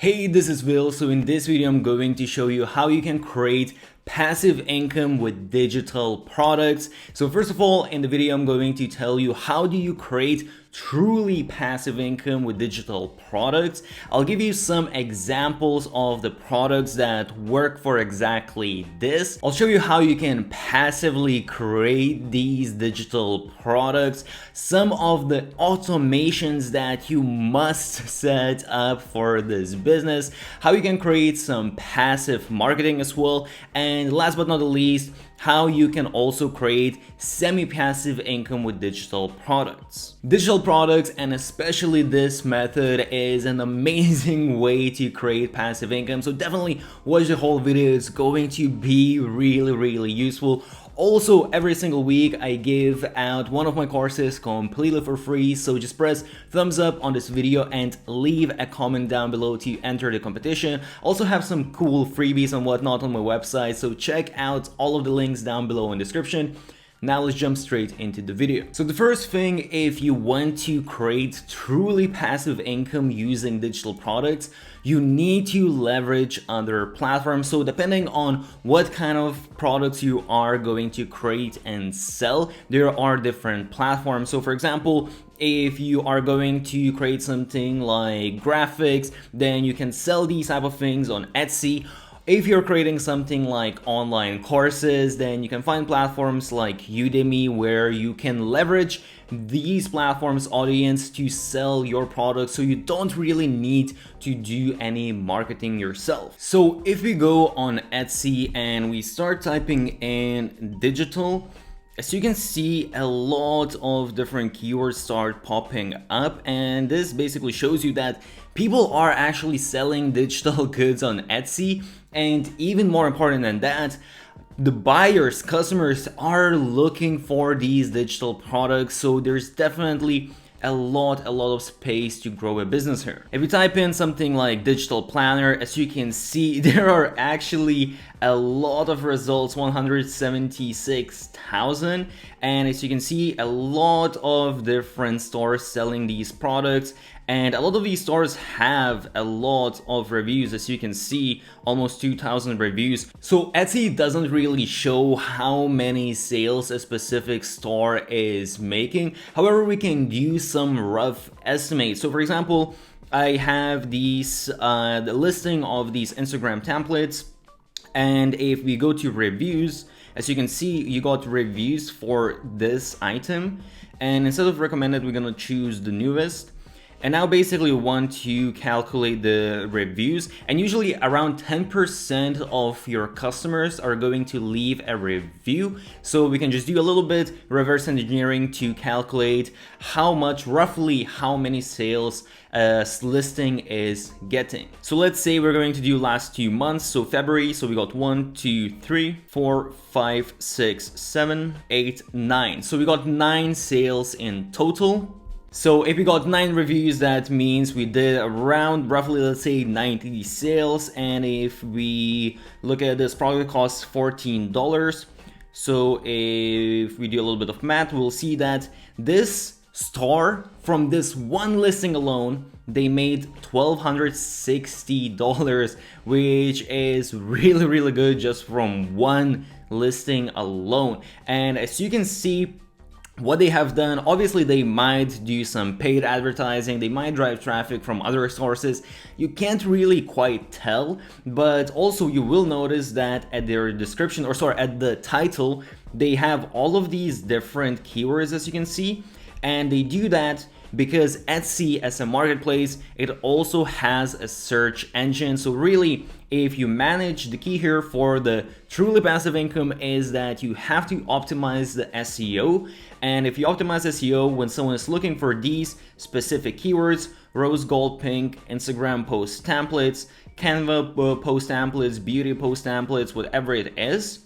Hey, this is Will. So in this video, I'm going to show you how you can create passive income with digital products. So first of all, in the video, I'm going to tell you how do you create truly passive income with digital products. I'll give you some examples of the products that work for exactly this. I'll show you how you can passively create these digital products, some of the automations that you must set up for this business, how you can create some passive marketing as well, and last but not the least, how you can also create semi-passive income with digital products. Digital products, and especially this method, is an amazing way to create passive income. So definitely watch the whole video. It's going to be really useful. Also, every single week I give out one of my courses completely for free, so just press thumbs up on this video and leave a comment down below to enter the competition. Also have some cool freebies and whatnot on my website, so check out all of the links down below in the description. Now let's jump straight into the video. So the first thing, if you want to create truly passive income using digital products, you need to leverage other platforms. So depending on what kind of products you are going to create and sell, there are different platforms. So for example, if you are going to create something like graphics, then you can sell these type of things on Etsy. If you're creating something like online courses, then you can find platforms like Udemy where you can leverage these platforms' audience to sell your products, so you don't really need to do any marketing yourself. So if we go on Etsy and we start typing in digital, as you can see, a lot of different keywords start popping up, and this basically shows you that people are actually selling digital goods on Etsy. And even more important than that, the buyers, customers are looking for these digital products, so there's definitely a lot of space to grow a business here. If you type in something like digital planner, as you can see, there are actually a lot of results, 176,000, and as you can see, a lot of different stores selling these products, and a lot of these stores have a lot of reviews. As you can see, almost 2,000 reviews. So Etsy doesn't really show how many sales a specific store is making. However, we can do some rough estimates. So for example, I have these the listing of these Instagram templates, and if we go to reviews, as you can see, you got reviews for this item, and instead of recommended, we're gonna choose the newest. And now basically we want to calculate the reviews, and usually around 10% of your customers are going to leave a review. So we can just do a little bit reverse engineering to calculate how much, roughly how many sales a listing is getting. So let's say we're going to do last 2 months, so February. So we got 1, 2, 3, 4, 5, 6, 7, 8, 9. So we got 9 sales in total. So if we got 9 reviews, that means we did around roughly, let's say, 90 sales. And if we look at this, product costs $14. So if we do a little bit of math, we'll see that this store, from this one listing alone, they made $1,260, which is really good just from one listing alone. And as you can see, what they have done, obviously they might do some paid advertising, they might drive traffic from other sources, you can't really quite tell, but also you will notice that at their description, or sorry, at the title, they have all of these different keywords, as you can see, and they do that because Etsy, as a marketplace, it also has a search engine. So really, if you manage, the key here for the truly passive income is that you have to optimize the SEO. And if you optimize SEO, when someone is looking for these specific keywords, rose gold pink, Instagram post templates, Canva post templates, beauty post templates, whatever it is,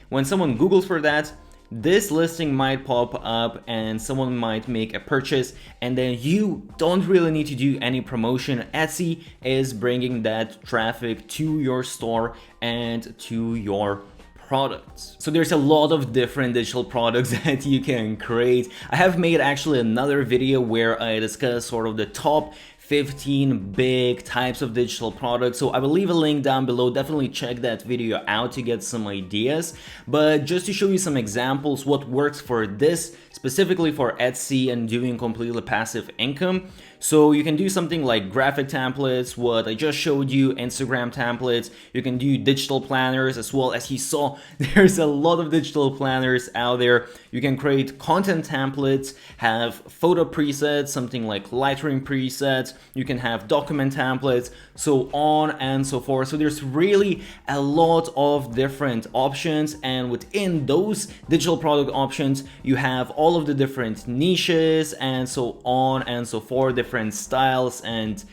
when someone Googles for that, this listing might pop up and someone might make a purchase, and then you don't really need to do any promotion. Etsy is bringing that traffic to your store and to your products. So there's a lot of different digital products that you can create. I have made actually another video where I discuss sort of the top 15 big types of digital products. So I will leave a link down below. Definitely check that video out to get some ideas. But just to show you some examples, what works for this, specifically for Etsy and doing completely passive income. So you can do something like graphic templates, what I just showed you, Instagram templates. You can do digital planners as well. As you saw, there's a lot of digital planners out there. You can create content templates, have photo presets, something like Lightroom presets. You can have document templates, so on and so forth. So there's really a lot of different options, and within those digital product options, you have all of the different niches and so on and so forth, different styles and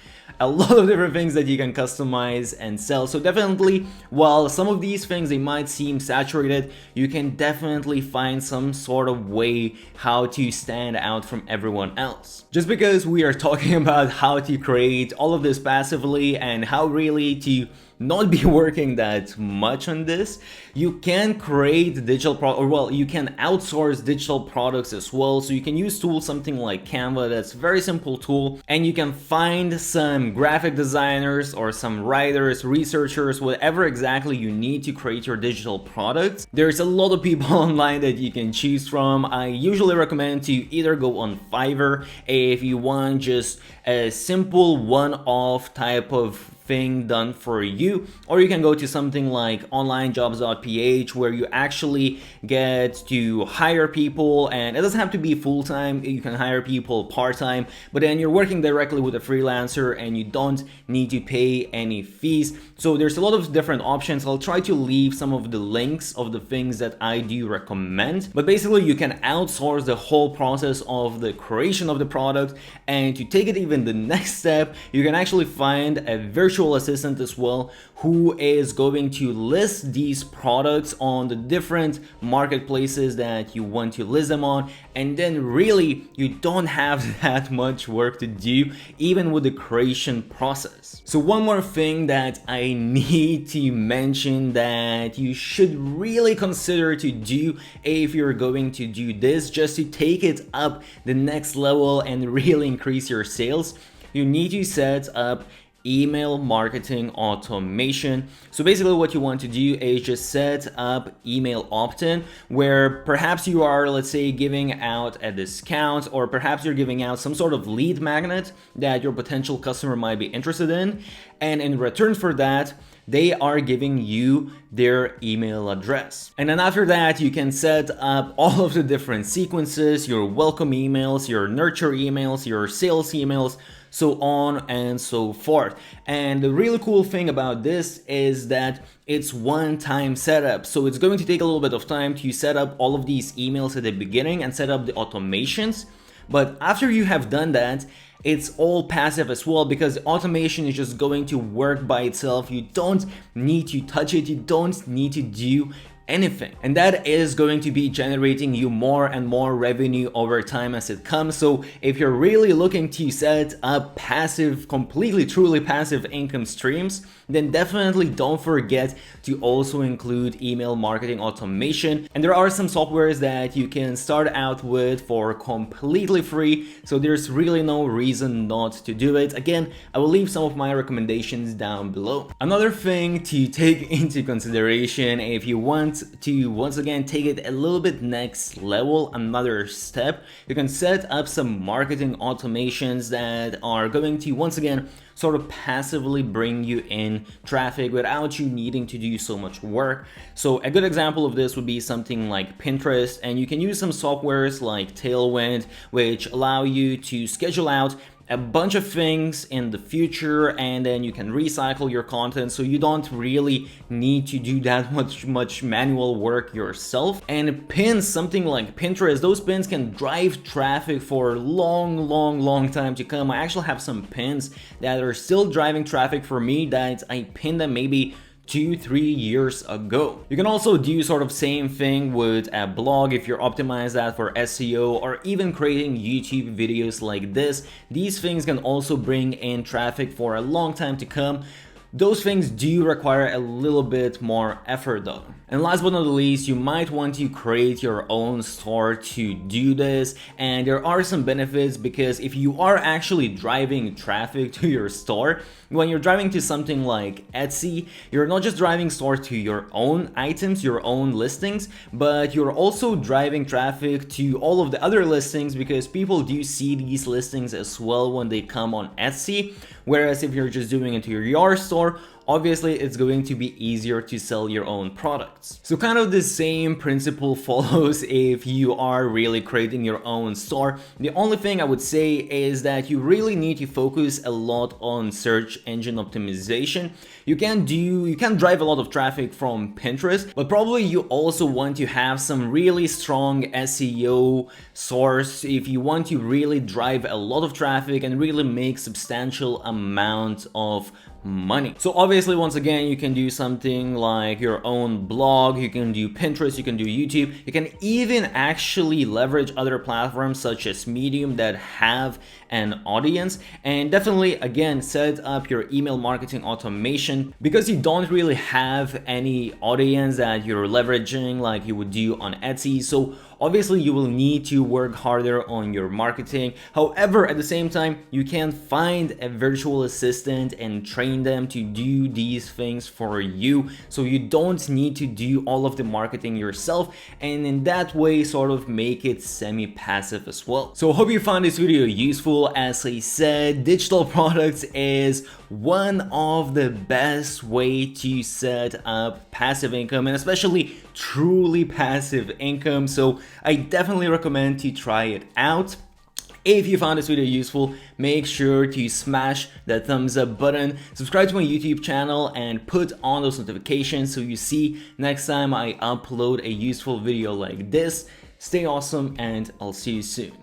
a lot of different things that you can customize and sell. So definitely, while some of these things they might seem saturated, you can definitely find some sort of way how to stand out from everyone else. Just because we are talking about how to create all of this passively and how really to not be working that much on this, you can create digital you can outsource digital products as well. So you can use tools something like Canva. That's a very simple tool, and you can find some graphic designers or some writers, researchers, whatever exactly you need to create your digital products. There's a lot of people online that you can choose from. I usually recommend to either go on Fiverr if you want just a simple one-off type of thing done for you, or you can go to something like onlinejobs.ph where you actually get to hire people, and it doesn't have to be full-time. You can hire people part-time, but then you're working directly with a freelancer and you don't need to pay any fees. So there's a lot of different options. I'll try to leave some of the links of the things that I do recommend, but basically you can outsource the whole process of the creation of the product. And to take it even the next step, you can actually find a virtual assistant as well who is going to list these products on the different marketplaces that you want to list them on, and then really you don't have that much work to do even with the creation process. So one more thing that I need to mention that you should really consider to do if you're going to do this just to take it up the next level and really increase your sales, you need to set up email marketing automation. So basically what you want to do is just set up email opt-in, where perhaps you are, let's say, giving out a discount, or perhaps you're giving out some sort of lead magnet that your potential customer might be interested in, and in return for that they are giving you their email address. And then after that, you can set up all of the different sequences, your welcome emails, your nurture emails, your sales emails, so on and so forth. And the really cool thing about this is that it's one-time setup. So it's going to take a little bit of time to set up all of these emails at the beginning and set up the automations. But after you have done that, it's all passive as well, because automation is just going to work by itself. You don't need to touch it. You don't need to do anything, and that is going to be generating you more and more revenue over time as it comes. So if you're really looking to set up passive, completely truly passive income streams, then definitely don't forget to also include email marketing automation. And there are some softwares that you can start out with for completely free, so there's really no reason not to do it. Again, I will leave some of my recommendations down below. Another thing to take into consideration if you want to once again take it a little bit next level, another step, you can set up some marketing automations that are going to once again sort of passively bring you in traffic without you needing to do so much work. So a good example of this would be something like Pinterest, and you can use some softwares like Tailwind, which allow you to schedule out a bunch of things in the future, and then you can recycle your content, so you don't really need to do that much manual work yourself. And pins, something like Pinterest, those pins can drive traffic for a long time to come. I actually have some pins that are still driving traffic for me that I pinned them maybe 2-3 years ago. You can also do sort of same thing with a blog if you're optimized that for SEO, or even creating YouTube videos like this. These things can also bring in traffic for a long time to come. Those things do require a little bit more effort though. And last but not least, you might want to create your own store to do this, and there are some benefits because if you are actually driving traffic to your store, when you're driving to something like Etsy, you're not just driving store to your own items, your own listings, but you're also driving traffic to all of the other listings because people do see these listings as well when they come on Etsy. Whereas if you're just doing it to your store, obviously it's going to be easier to sell your own products. So kind of the same principle follows if you are really creating your own store. The only thing I would say is that you really need to focus a lot on search engine optimization. You can drive a lot of traffic from Pinterest, but probably you also want to have some really strong SEO source if you want to really drive a lot of traffic and really make substantial amount of money. So obviously, once again, you can do something like your own blog, you can do Pinterest, you can do YouTube, you can even actually leverage other platforms such as Medium that have an audience, and definitely again set up your email marketing automation because you don't really have any audience that you're leveraging like you would do on Etsy. So obviously you will need to work harder on your marketing. However, at the same time, you can find a virtual assistant and train them to do these things for you, so you don't need to do all of the marketing yourself, and in that way sort of make it semi-passive as well. So hope you found this video useful. As I said, digital products is one of the best way to set up passive income, and especially truly passive income. So I definitely recommend to try it out. If you found this video useful, make sure to smash that thumbs up button, subscribe to my YouTube channel, and put on those notifications so you see next time I upload a useful video like this. Stay awesome, and I'll see you soon.